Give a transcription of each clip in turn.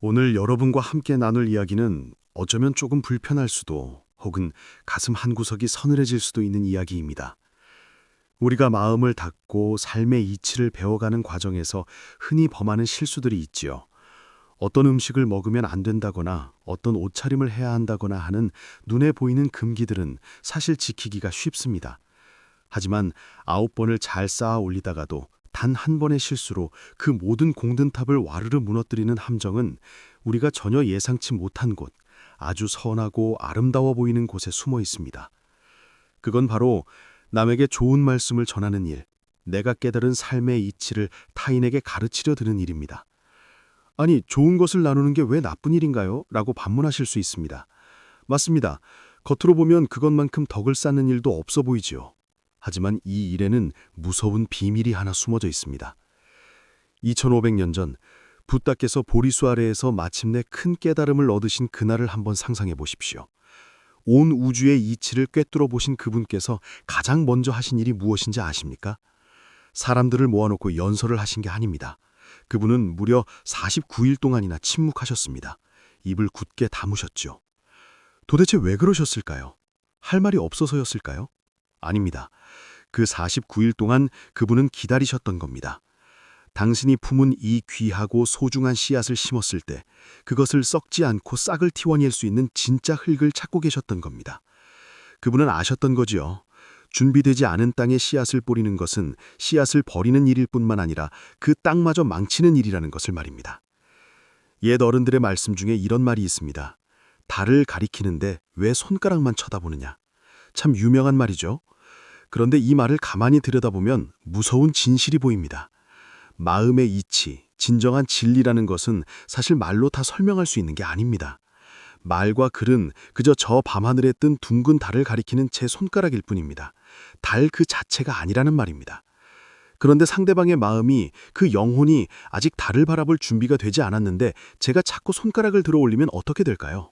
오늘 여러분과 함께 나눌 이야기는 어쩌면 조금 불편할 수도 혹은 가슴 한구석이 서늘해질 수도 있는 이야기입니다. 우리가 마음을 닫고 삶의 이치를 배워가는 과정에서 흔히 범하는 실수들이 있지요. 어떤 음식을 먹으면 안 된다거나 어떤 옷차림을 해야 한다거나 하는 눈에 보이는 금기들은 사실 지키기가 쉽습니다. 하지만 9번을 잘 쌓아 올리다가도 단 한 번의 실수로 그 모든 공든탑을 와르르 무너뜨리는 함정은 우리가 전혀 예상치 못한 곳, 아주 선하고 아름다워 보이는 곳에 숨어 있습니다. 그건 바로 남에게 좋은 말씀을 전하는 일, 내가 깨달은 삶의 이치를 타인에게 가르치려 드는 일입니다. 아니, 좋은 것을 나누는 게 왜 나쁜 일인가요? 라고 반문하실 수 있습니다. 맞습니다. 겉으로 보면 그것만큼 덕을 쌓는 일도 없어 보이지요. 하지만 이 일에는 무서운 비밀이 하나 숨어져 있습니다. 2500년 전 부다께서 보리수 아래에서 마침내 큰 깨달음을 얻으신 그날을 한번 상상해 보십시오. 온 우주의 이치를 꿰뚫어 보신 그분께서 가장 먼저 하신 일이 무엇인지 아십니까? 사람들을 모아놓고 연설을 하신 게 아닙니다. 그분은 무려 49일 동안이나 침묵하셨습니다. 입을 굳게 다무셨죠. 도대체 왜 그러셨을까요? 할 말이 없어서였을까요? 아닙니다. 그 49일 동안 그분은 기다리셨던 겁니다. 당신이 품은 이 귀하고 소중한 씨앗을 심었을 때 그것을 썩지 않고 싹을 틔워낼 수 있는 진짜 흙을 찾고 계셨던 겁니다. 그분은 아셨던 거지요. 준비되지 않은 땅에 씨앗을 뿌리는 것은 씨앗을 버리는 일일 뿐만 아니라 그 땅마저 망치는 일이라는 것을 말입니다. 옛 어른들의 말씀 중에 이런 말이 있습니다. 달을 가리키는데 왜 손가락만 쳐다보느냐. 참 유명한 말이죠. 그런데 이 말을 가만히 들여다보면 무서운 진실이 보입니다. 마음의 이치, 진정한 진리라는 것은 사실 말로 다 설명할 수 있는 게 아닙니다. 말과 글은 그저 저 밤하늘에 뜬 둥근 달을 가리키는 제 손가락일 뿐입니다. 달 그 자체가 아니라는 말입니다. 그런데 상대방의 마음이, 그 영혼이 아직 달을 바라볼 준비가 되지 않았는데 제가 자꾸 손가락을 들어 올리면 어떻게 될까요?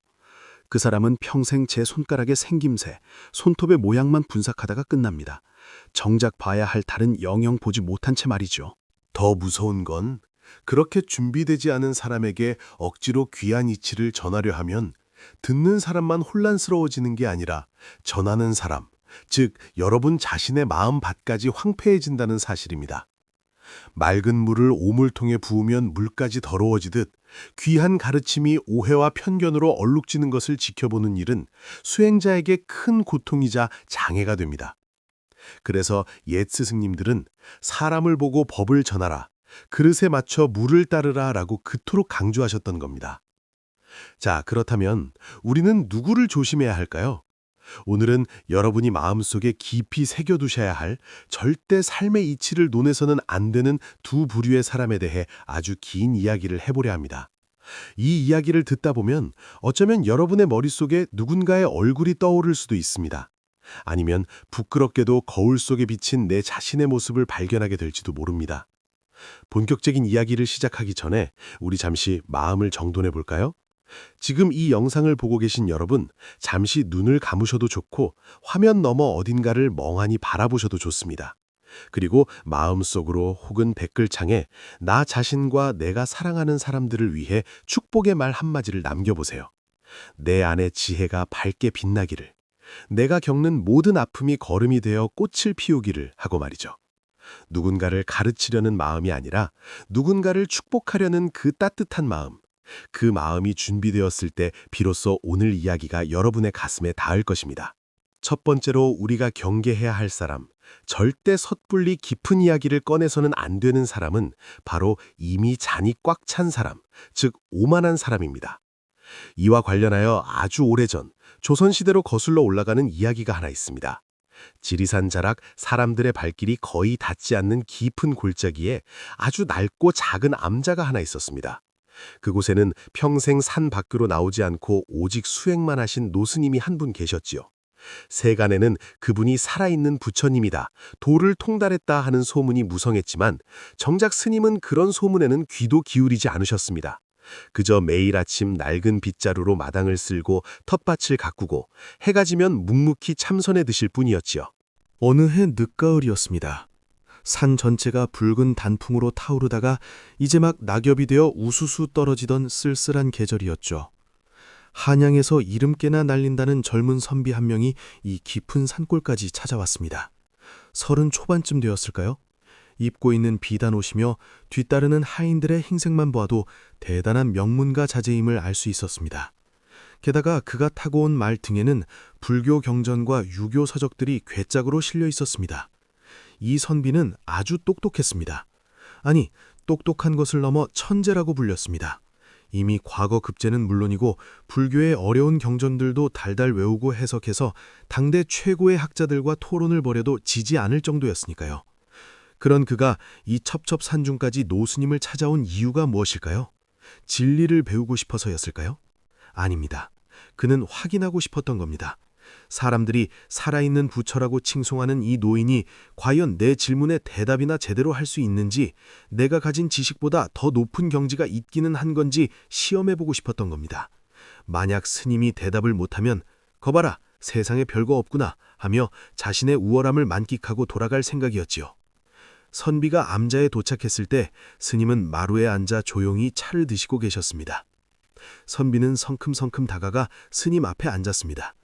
그 사람은 평생 제 손가락의 생김새, 손톱의 모양만 분석하다가 끝납니다. 정작 봐야 할 달은 영영 보지 못한 채 말이죠. 더 무서운 건 그렇게 준비되지 않은 사람에게 억지로 귀한 이치를 전하려 하면 듣는 사람만 혼란스러워지는 게 아니라 전하는 사람, 즉 여러분 자신의 마음밭까지 황폐해진다는 사실입니다. 맑은 물을 오물통에 부으면 물까지 더러워지듯 귀한 가르침이 오해와 편견으로 얼룩지는 것을 지켜보는 일은 수행자에게 큰 고통이자 장애가 됩니다. 그래서 옛 스승님들은 사람을 보고 법을 전하라, 그릇에 맞춰 물을 따르라 라고 그토록 강조하셨던 겁니다. 자, 그렇다면 우리는 누구를 조심해야 할까요? 오늘은 여러분이 마음속에 깊이 새겨두셔야 할 절대 삶의 이치를 논해서는 안 되는 두 부류의 사람에 대해 아주 긴 이야기를 해보려 합니다. 이 이야기를 듣다 보면 어쩌면 여러분의 머릿속에 누군가의 얼굴이 떠오를 수도 있습니다. 아니면 부끄럽게도 거울 속에 비친 내 자신의 모습을 발견하게 될지도 모릅니다. 본격적인 이야기를 시작하기 전에 우리 잠시 마음을 정돈해 볼까요? 지금 이 영상을 보고 계신 여러분, 잠시 눈을 감으셔도 좋고 화면 너머 어딘가를 멍하니 바라보셔도 좋습니다. 그리고 마음속으로 혹은 댓글창에 나 자신과 내가 사랑하는 사람들을 위해 축복의 말 한마디를 남겨보세요. 내 안의 지혜가 밝게 빛나기를, 내가 겪는 모든 아픔이 걸음이 되어 꽃을 피우기를 하고 말이죠. 누군가를 가르치려는 마음이 아니라 누군가를 축복하려는 그 따뜻한 마음, 그 마음이 준비되었을 때 비로소 오늘 이야기가 여러분의 가슴에 닿을 것입니다. 첫 번째로 우리가 경계해야 할 사람, 절대 섣불리 깊은 이야기를 꺼내서는 안 되는 사람은 바로 이미 잔이 꽉 찬 사람, 즉 오만한 사람입니다. 이와 관련하여 아주 오래전 조선시대로 거슬러 올라가는 이야기가 하나 있습니다. 지리산 자락 사람들의 발길이 거의 닿지 않는 깊은 골짜기에 아주 낡고 작은 암자가 하나 있었습니다. 그곳에는 평생 산 밖으로 나오지 않고 오직 수행만 하신 노스님이 한 분 계셨지요. 세간에는 그분이 살아있는 부처님이다, 도를 통달했다 하는 소문이 무성했지만 정작 스님은 그런 소문에는 귀도 기울이지 않으셨습니다. 그저 매일 아침 낡은 빗자루로 마당을 쓸고 텃밭을 가꾸고 해가 지면 묵묵히 참선해 드실 뿐이었지요. 어느 해 늦가을이었습니다. 산 전체가 붉은 단풍으로 타오르다가 이제 막 낙엽이 되어 우수수 떨어지던 쓸쓸한 계절이었죠. 한양에서 이름께나 날린다는 젊은 선비 한 명이 이 깊은 산골까지 찾아왔습니다. 30 초반쯤 되었을까요? 입고 있는 비단 옷이며 뒤따르는 하인들의 행색만 보아도 대단한 명문가 자제임을 알 수 있었습니다. 게다가 그가 타고 온 말 등에는 불교 경전과 유교 서적들이 괴짝으로 실려 있었습니다. 이 선비는 아주 똑똑했습니다. 아니, 똑똑한 것을 넘어 천재라고 불렸습니다. 이미 과거 급제는 물론이고 불교의 어려운 경전들도 달달 외우고 해석해서 당대 최고의 학자들과 토론을 벌여도 지지 않을 정도였으니까요. 그런 그가 이 첩첩산중까지 노스님을 찾아온 이유가 무엇일까요? 진리를 배우고 싶어서였을까요? 아닙니다. 그는 확인하고 싶었던 겁니다. 사람들이 살아있는 부처라고 칭송하는 이 노인이 과연 내 질문에 대답이나 제대로 할 수 있는지, 내가 가진 지식보다 더 높은 경지가 있기는 한 건지 시험해보고 싶었던 겁니다. 만약 스님이 대답을 못하면 거봐라, 세상에 별거 없구나 하며 자신의 우월함을 만끽하고 돌아갈 생각이었지요. 선비가 암자에 도착했을 때 스님은 마루에 앉아 조용히 차를 드시고 계셨습니다. 선비는 성큼성큼 다가가 스님 앞에 앉았습니다.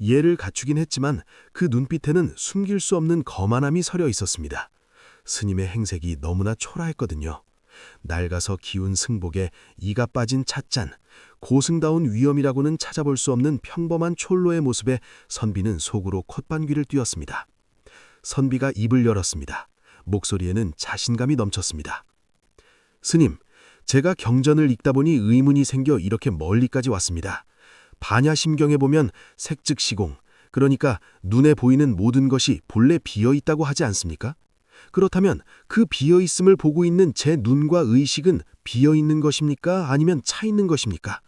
예를 갖추긴 했지만 그 눈빛에는 숨길 수 없는 거만함이 서려 있었습니다. 스님의 행색이 너무나 초라했거든요. 낡아서 기운 승복에 이가 빠진 찻잔, 고승다운 위엄이라고는 찾아볼 수 없는 평범한 촐로의 모습에 선비는 속으로 콧방귀를 뀌었습니다. 선비가 입을 열었습니다. 목소리에는 자신감이 넘쳤습니다. 스님, 제가 경전을 읽다 보니 의문이 생겨 이렇게 멀리까지 왔습니다. 반야심경에 보면 색즉시공, 그러니까 눈에 보이는 모든 것이 본래 비어있다고 하지 않습니까? 그렇다면 그 비어있음을 보고 있는 제 눈과 의식은 비어있는 것입니까? 아니면 차있는 것입니까?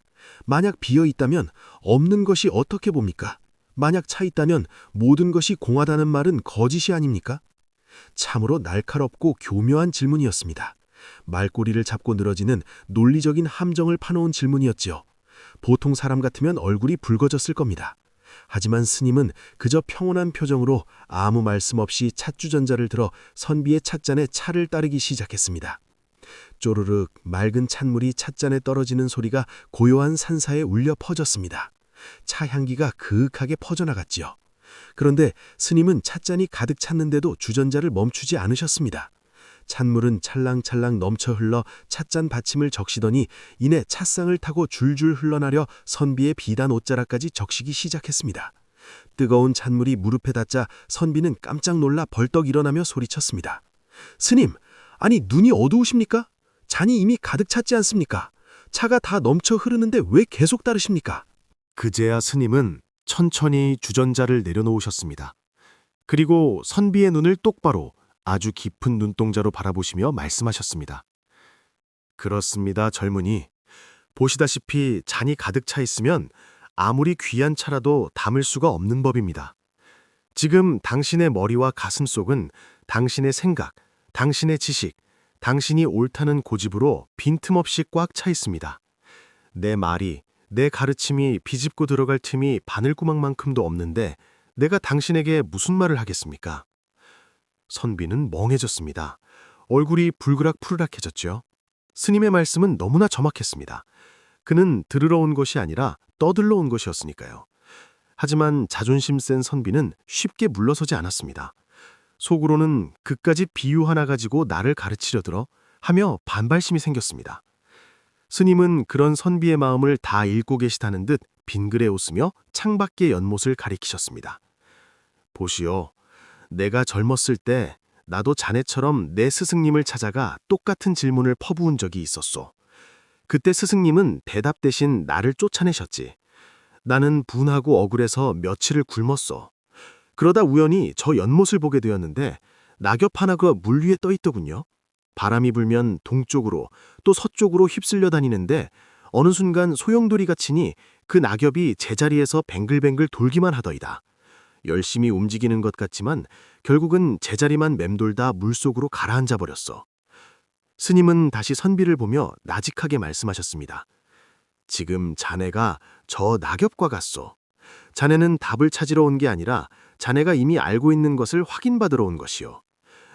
만약 비어있다면 없는 것이 어떻게 봅니까? 만약 차있다면 모든 것이 공하다는 말은 거짓이 아닙니까? 참으로 날카롭고 교묘한 질문이었습니다. 말꼬리를 잡고 늘어지는 논리적인 함정을 파놓은 질문이었지요. 보통 사람 같으면 얼굴이 붉어졌을 겁니다. 하지만 스님은 그저 평온한 표정으로 아무 말씀 없이 찻주전자를 들어 선비의 찻잔에 차를 따르기 시작했습니다. 쪼르륵 맑은 찻물이 찻잔에 떨어지는 소리가 고요한 산사에 울려 퍼졌습니다. 차 향기가 그윽하게 퍼져나갔지요. 그런데 스님은 찻잔이 가득 찼는데도 주전자를 멈추지 않으셨습니다. 찬물은 찰랑찰랑 넘쳐 흘러 찻잔 받침을 적시더니 이내 찻상을 타고 줄줄 흘러나려 선비의 비단 옷자락까지 적시기 시작했습니다. 뜨거운 찬물이 무릎에 닿자 선비는 깜짝 놀라 벌떡 일어나며 소리쳤습니다. 스님, 아니 눈이 어두우십니까? 잔이 이미 가득 찼지 않습니까? 차가 다 넘쳐 흐르는데 왜 계속 따르십니까? 그제야 스님은 천천히 주전자를 내려놓으셨습니다. 그리고 선비의 눈을 똑바로 아주 깊은 눈동자로 바라보시며 말씀하셨습니다. 그렇습니다, 젊은이. 보시다시피 잔이 가득 차 있으면 아무리 귀한 차라도 담을 수가 없는 법입니다. 지금 당신의 머리와 가슴 속은 당신의 생각, 당신의 지식, 당신이 옳다는 고집으로 빈틈없이 꽉 차 있습니다. 내 말이, 내 가르침이 비집고 들어갈 틈이 바늘구멍만큼도 없는데 내가 당신에게 무슨 말을 하겠습니까? 선비는 멍해졌습니다. 얼굴이 불그락푸르락해졌죠. 스님의 말씀은 너무나 정확했습니다. 그는 들으러 온 것이 아니라 떠들러 온 것이었으니까요. 하지만 자존심 센 선비는 쉽게 물러서지 않았습니다. 속으로는 그까짓 비유 하나 가지고 나를 가르치려 들어 하며 반발심이 생겼습니다. 스님은 그런 선비의 마음을 다 읽고 계시다는 듯 빙그레 웃으며 창밖의 연못을 가리키셨습니다. 보시오. 내가 젊었을 때 나도 자네처럼 내 스승님을 찾아가 똑같은 질문을 퍼부은 적이 있었소. 그때 스승님은 대답 대신 나를 쫓아내셨지. 나는 분하고 억울해서 며칠을 굶었소. 그러다 우연히 저 연못을 보게 되었는데 낙엽 하나가 물 위에 떠 있더군요. 바람이 불면 동쪽으로 또 서쪽으로 휩쓸려 다니는데 어느 순간 소용돌이가 치니 그 낙엽이 제자리에서 뱅글뱅글 돌기만 하더이다. 열심히 움직이는 것 같지만 결국은 제자리만 맴돌다 물속으로 가라앉아 버렸어. 스님은 다시 선비를 보며 나직하게 말씀하셨습니다. 지금 자네가 저 낙엽과 같소. 자네는 답을 찾으러 온 게 아니라 자네가 이미 알고 있는 것을 확인받으러 온 것이요.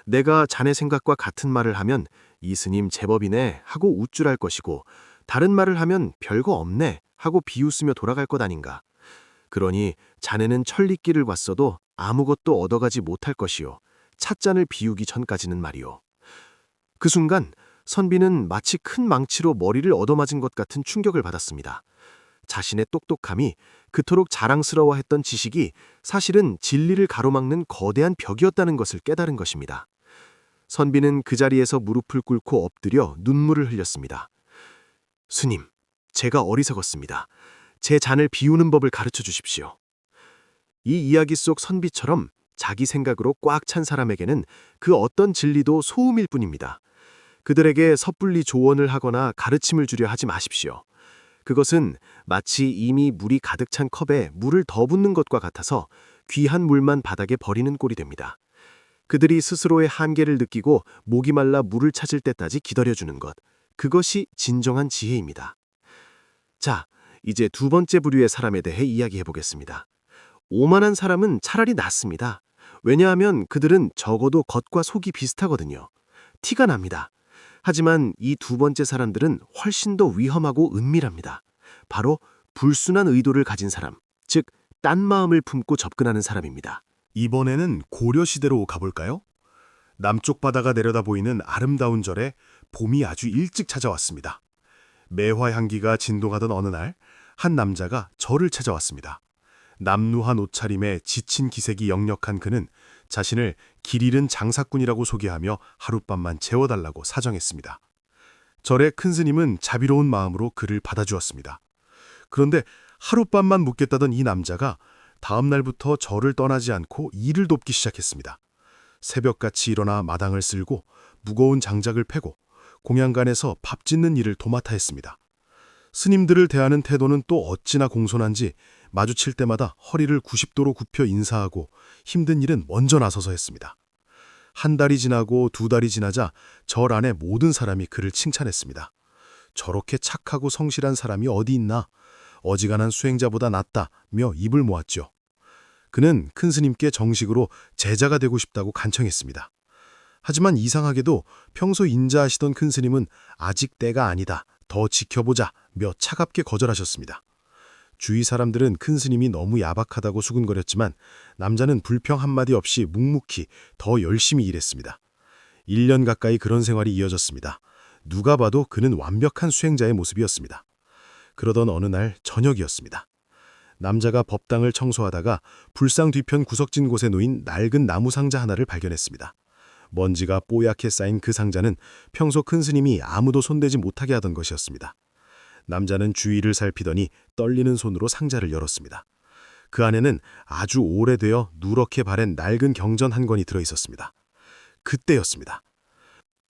내가 자네 생각과 같은 말을 하면 이 스님 제법이네 하고 우쭐할 것이고 다른 말을 하면 별거 없네 하고 비웃으며 돌아갈 것 아닌가. 그러니 자네는 천리길을 왔어도 아무것도 얻어가지 못할 것이요. 찻잔을 비우기 전까지는 말이요. 그 순간 선비는 마치 큰 망치로 머리를 얻어맞은 것 같은 충격을 받았습니다. 자신의 똑똑함이 그토록 자랑스러워했던 지식이 사실은 진리를 가로막는 거대한 벽이었다는 것을 깨달은 것입니다. 선비는 그 자리에서 무릎을 꿇고 엎드려 눈물을 흘렸습니다. 스님, 제가 어리석었습니다. 제 잔을 비우는 법을 가르쳐 주십시오. 이 이야기 속 선비처럼 자기 생각으로 꽉 찬 사람에게는 그 어떤 진리도 소음일 뿐입니다. 그들에게 섣불리 조언을 하거나 가르침을 주려 하지 마십시오. 그것은 마치 이미 물이 가득 찬 컵에 물을 더 붓는 것과 같아서 귀한 물만 바닥에 버리는 꼴이 됩니다. 그들이 스스로의 한계를 느끼고 목이 말라 물을 찾을 때까지 기다려주는 것, 그것이 진정한 지혜입니다. 자, 이제 두 번째 부류의 사람에 대해 이야기해 보겠습니다. 오만한 사람은 차라리 낫습니다. 왜냐하면 그들은 적어도 겉과 속이 비슷하거든요. 티가 납니다. 하지만 이 두 번째 사람들은 훨씬 더 위험하고 은밀합니다. 바로 불순한 의도를 가진 사람, 즉 딴 마음을 품고 접근하는 사람입니다. 이번에는 고려시대로 가볼까요? 남쪽 바다가 내려다 보이는 아름다운 절에 봄이 아주 일찍 찾아왔습니다. 매화 향기가 진동하던 어느 날, 한 남자가 절을 찾아왔습니다. 남루한 옷차림에 지친 기색이 역력한 그는 자신을 길 잃은 장사꾼이라고 소개하며 하룻밤만 재워달라고 사정했습니다. 절의 큰 스님은 자비로운 마음으로 그를 받아주었습니다. 그런데 하룻밤만 묵겠다던 이 남자가 다음 날부터 절을 떠나지 않고 일을 돕기 시작했습니다. 새벽같이 일어나 마당을 쓸고 무거운 장작을 패고 공양간에서 밥 짓는 일을 도맡아 했습니다. 스님들을 대하는 태도는 또 어찌나 공손한지 마주칠 때마다 허리를 90도로 굽혀 인사하고 힘든 일은 먼저 나서서 했습니다. 한 달이 지나고 두 달이 지나자 절 안에 모든 사람이 그를 칭찬했습니다. 저렇게 착하고 성실한 사람이 어디 있나? 어지간한 수행자보다 낫다며 입을 모았죠. 그는 큰 스님께 정식으로 제자가 되고 싶다고 간청했습니다. 하지만 이상하게도 평소 인자하시던 큰 스님은 아직 때가 아니다, 더 지켜보자며 차갑게 거절하셨습니다. 주위 사람들은 큰 스님이 너무 야박하다고 수군거렸지만 남자는 불평 한마디 없이 묵묵히 더 열심히 일했습니다. 1년 가까이 그런 생활이 이어졌습니다. 누가 봐도 그는 완벽한 수행자의 모습이었습니다. 그러던 어느 날 저녁이었습니다. 남자가 법당을 청소하다가 불상 뒤편 구석진 곳에 놓인 낡은 나무 상자 하나를 발견했습니다. 먼지가 뽀얗게 쌓인 그 상자는 평소 큰 스님이 아무도 손대지 못하게 하던 것이었습니다. 남자는 주위를 살피더니 떨리는 손으로 상자를 열었습니다. 그 안에는 아주 오래되어 누렇게 바랜 낡은 경전 한 권이 들어있었습니다. 그때였습니다.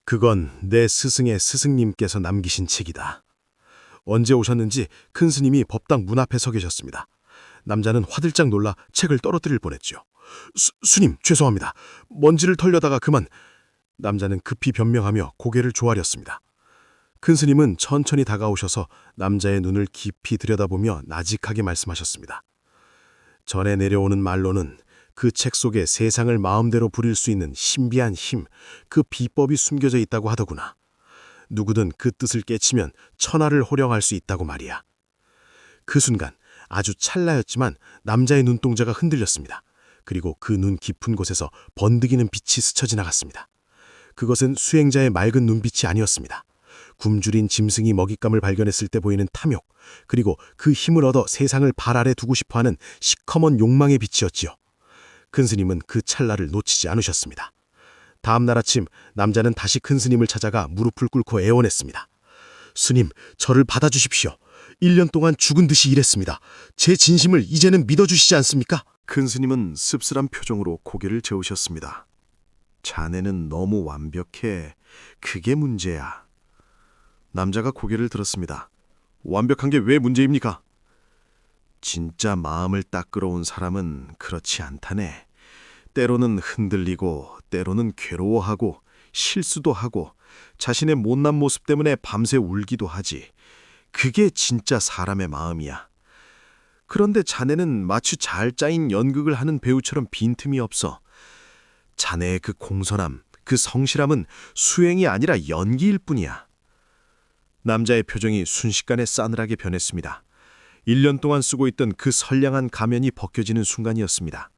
그건 내 스승의 스승님께서 남기신 책이다. 언제 오셨는지 큰 스님이 법당 문 앞에 서 계셨습니다. 남자는 화들짝 놀라 책을 떨어뜨릴 뻔했죠. 스님, 죄송합니다. 먼지를 털려다가 그만. 남자는 급히 변명하며 고개를 조아렸습니다. 큰 스님은 천천히 다가오셔서 남자의 눈을 깊이 들여다보며 나직하게 말씀하셨습니다. 전에 내려오는 말로는 그 책 속에 세상을 마음대로 부릴 수 있는 신비한 힘, 그 비법이 숨겨져 있다고 하더구나. 누구든 그 뜻을 깨치면 천하를 호령할 수 있다고 말이야. 그 순간 아주 찰나였지만 남자의 눈동자가 흔들렸습니다. 그리고 그 눈 깊은 곳에서 번득이는 빛이 스쳐 지나갔습니다. 그것은 수행자의 맑은 눈빛이 아니었습니다. 굶주린 짐승이 먹잇감을 발견했을 때 보이는 탐욕, 그리고 그 힘을 얻어 세상을 발 아래 두고 싶어하는 시커먼 욕망의 빛이었지요. 큰 스님은 그 찰나를 놓치지 않으셨습니다. 다음 날 아침 남자는 다시 큰 스님을 찾아가 무릎을 꿇고 애원했습니다. 스님, 저를 받아주십시오. 1년 동안 죽은 듯이 일했습니다. 제 진심을 이제는 믿어주시지 않습니까? 큰 스님은 씁쓸한 표정으로 고개를 저으셨습니다. 자네는 너무 완벽해. 그게 문제야. 남자가 고개를 들었습니다. 완벽한 게 왜 문제입니까? 진짜 마음을 딱 끌어온 사람은 그렇지 않다네. 때로는 흔들리고 때로는 괴로워하고 실수도 하고 자신의 못난 모습 때문에 밤새 울기도 하지. 그게 진짜 사람의 마음이야. 그런데 자네는 마치 잘 짜인 연극을 하는 배우처럼 빈틈이 없어. 자네의 그 공손함, 그 성실함은 수행이 아니라 연기일 뿐이야. 남자의 표정이 순식간에 싸늘하게 변했습니다. 1년 동안 쓰고 있던 그 선량한 가면이 벗겨지는 순간이었습니다.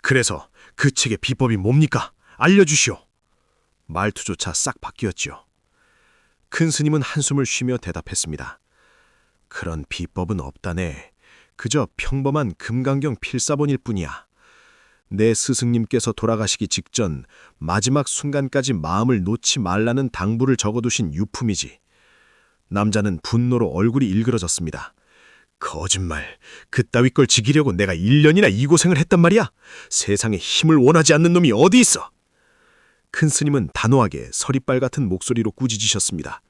그래서 그 책의 비법이 뭡니까? 알려주시오. 말투조차 싹 바뀌었지요. 큰 스님은 한숨을 쉬며 대답했습니다. 그런 비법은 없다네. 그저 평범한 금강경 필사본일 뿐이야. 내 스승님께서 돌아가시기 직전 마지막 순간까지 마음을 놓지 말라는 당부를 적어두신 유품이지. 남자는 분노로 얼굴이 일그러졌습니다. 거짓말. 그따위 걸 지키려고 내가 1년이나 이 고생을 했단 말이야. 세상에 힘을 원하지 않는 놈이 어디 있어. 큰 스님은 단호하게 서리빨 같은 목소리로 꾸짖으셨습니다.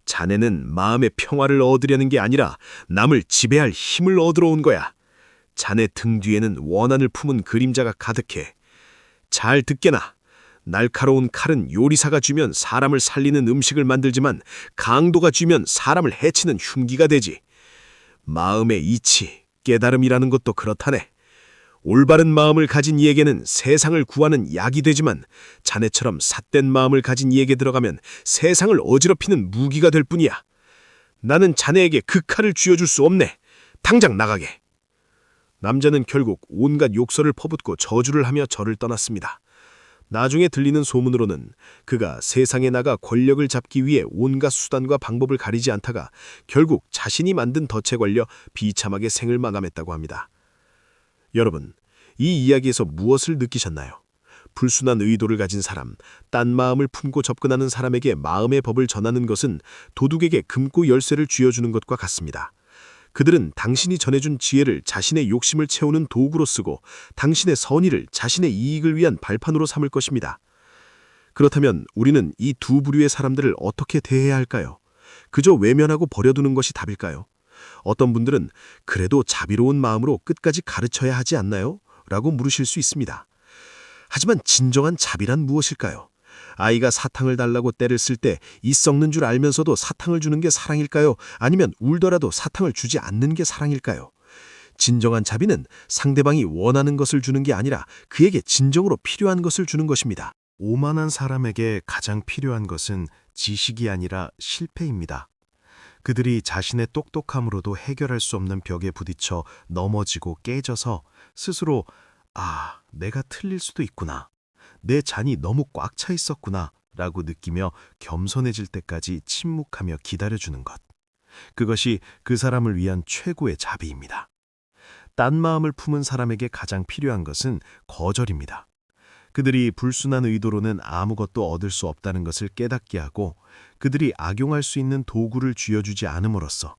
자네는 마음의 평화를 얻으려는 게 아니라 남을 지배할 힘을 얻으러 온 거야. 자네 등 뒤에는 원한을 품은 그림자가 가득해. 잘 듣게나. 날카로운 칼은 요리사가 쥐면 사람을 살리는 음식을 만들지만 강도가 쥐면 사람을 해치는 흉기가 되지. 마음의 이치, 깨달음이라는 것도 그렇다네. 올바른 마음을 가진 이에게는 세상을 구하는 약이 되지만 자네처럼 삿된 마음을 가진 이에게 들어가면 세상을 어지럽히는 무기가 될 뿐이야. 나는 자네에게 그 칼을 쥐어줄 수 없네. 당장 나가게. 남자는 결국 온갖 욕설을 퍼붓고 저주를 하며 절을 떠났습니다. 나중에 들리는 소문으로는 그가 세상에 나가 권력을 잡기 위해 온갖 수단과 방법을 가리지 않다가 결국 자신이 만든 덫에 걸려 비참하게 생을 마감했다고 합니다. 여러분, 이 이야기에서 무엇을 느끼셨나요? 불순한 의도를 가진 사람, 딴 마음을 품고 접근하는 사람에게 마음의 법을 전하는 것은 도둑에게 금고 열쇠를 쥐어주는 것과 같습니다. 그들은 당신이 전해준 지혜를 자신의 욕심을 채우는 도구로 쓰고 당신의 선의를 자신의 이익을 위한 발판으로 삼을 것입니다. 그렇다면 우리는 이 두 부류의 사람들을 어떻게 대해야 할까요? 그저 외면하고 버려두는 것이 답일까요? 어떤 분들은 그래도 자비로운 마음으로 끝까지 가르쳐야 하지 않나요? 라고 물으실 수 있습니다. 하지만 진정한 자비란 무엇일까요? 아이가 사탕을 달라고 떼를 쓸 때 이 썩는 줄 알면서도 사탕을 주는 게 사랑일까요? 아니면 울더라도 사탕을 주지 않는 게 사랑일까요? 진정한 자비는 상대방이 원하는 것을 주는 게 아니라 그에게 진정으로 필요한 것을 주는 것입니다. 오만한 사람에게 가장 필요한 것은 지식이 아니라 실패입니다. 그들이 자신의 똑똑함으로도 해결할 수 없는 벽에 부딪혀 넘어지고 깨져서 스스로 내가 틀릴 수도 있구나. 내 잔이 너무 꽉 차 있었구나 라고 느끼며 겸손해질 때까지 침묵하며 기다려주는 것. 그것이 그 사람을 위한 최고의 자비입니다. 딴 마음을 품은 사람에게 가장 필요한 것은 거절입니다. 그들이 불순한 의도로는 아무것도 얻을 수 없다는 것을 깨닫게 하고 그들이 악용할 수 있는 도구를 쥐어주지 않음으로써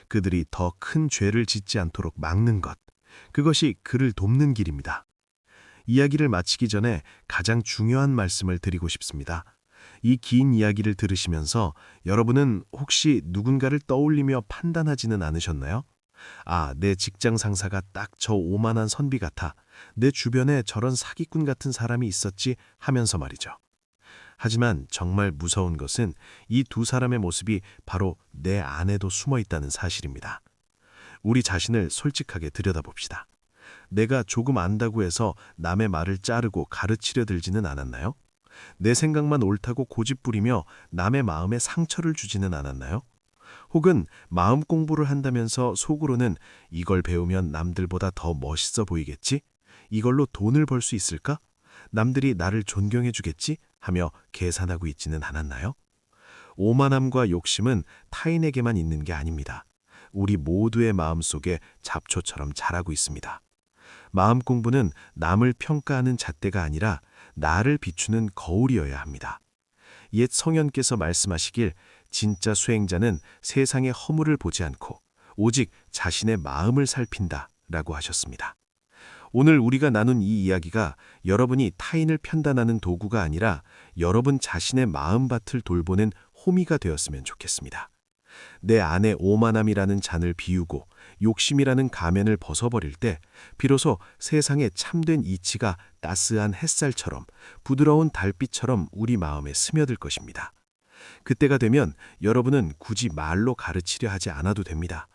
그들이 더 큰 죄를 짓지 않도록 막는 것. 그것이 그를 돕는 길입니다. 이야기를 마치기 전에 가장 중요한 말씀을 드리고 싶습니다. 이 긴 이야기를 들으시면서 여러분은 혹시 누군가를 떠올리며 판단하지는 않으셨나요? 내 직장 상사가 딱 저 오만한 선비 같아. 내 주변에 저런 사기꾼 같은 사람이 있었지 하면서 말이죠. 하지만 정말 무서운 것은 이 두 사람의 모습이 바로 내 안에도 숨어 있다는 사실입니다. 우리 자신을 솔직하게 들여다봅시다. 내가 조금 안다고 해서 남의 말을 자르고 가르치려 들지는 않았나요? 내 생각만 옳다고 고집부리며 남의 마음에 상처를 주지는 않았나요? 혹은 마음 공부를 한다면서 속으로는 이걸 배우면 남들보다 더 멋있어 보이겠지? 이걸로 돈을 벌 수 있을까? 남들이 나를 존경해 주겠지? 하며 계산하고 있지는 않았나요? 오만함과 욕심은 타인에게만 있는 게 아닙니다. 우리 모두의 마음속에 잡초처럼 자라고 있습니다. 마음 공부는 남을 평가하는 잣대가 아니라 나를 비추는 거울이어야 합니다. 옛 성현께서 말씀하시길 진짜 수행자는 세상의 허물을 보지 않고 오직 자신의 마음을 살핀다 라고 하셨습니다. 오늘 우리가 나눈 이 이야기가 여러분이 타인을 편단하는 도구가 아니라 여러분 자신의 마음밭을 돌보는 호미가 되었으면 좋겠습니다. 내 안에 오만함이라는 잔을 비우고 욕심이라는 가면을 벗어버릴 때 비로소 세상의 참된 이치가 따스한 햇살처럼 부드러운 달빛처럼 우리 마음에 스며들 것입니다. 그때가 되면 여러분은 굳이 말로 가르치려 하지 않아도 됩니다.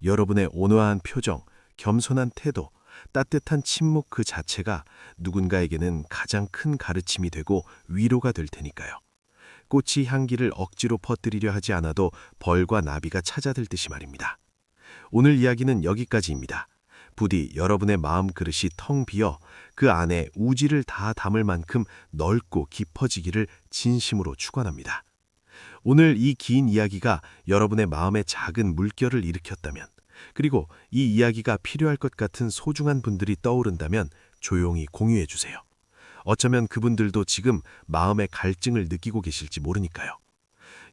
여러분의 온화한 표정, 겸손한 태도, 따뜻한 침묵 그 자체가 누군가에게는 가장 큰 가르침이 되고 위로가 될 테니까요. 꽃이 향기를 억지로 퍼뜨리려 하지 않아도 벌과 나비가 찾아들듯이 말입니다. 오늘 이야기는 여기까지입니다. 부디 여러분의 마음 그릇이 텅 비어 그 안에 우지를 다 담을 만큼 넓고 깊어지기를 진심으로 축원합니다. 오늘 이 긴 이야기가 여러분의 마음에 작은 물결을 일으켰다면, 그리고 이 이야기가 필요할 것 같은 소중한 분들이 떠오른다면 조용히 공유해 주세요. 어쩌면 그분들도 지금 마음의 갈증을 느끼고 계실지 모르니까요.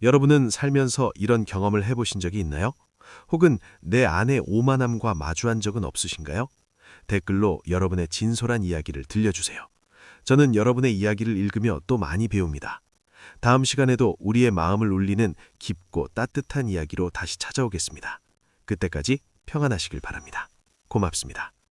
여러분은 살면서 이런 경험을 해보신 적이 있나요? 혹은 내 안의 오만함과 마주한 적은 없으신가요? 댓글로 여러분의 진솔한 이야기를 들려주세요. 저는 여러분의 이야기를 읽으며 또 많이 배웁니다. 다음 시간에도 우리의 마음을 울리는 깊고 따뜻한 이야기로 다시 찾아오겠습니다. 그때까지 평안하시길 바랍니다. 고맙습니다.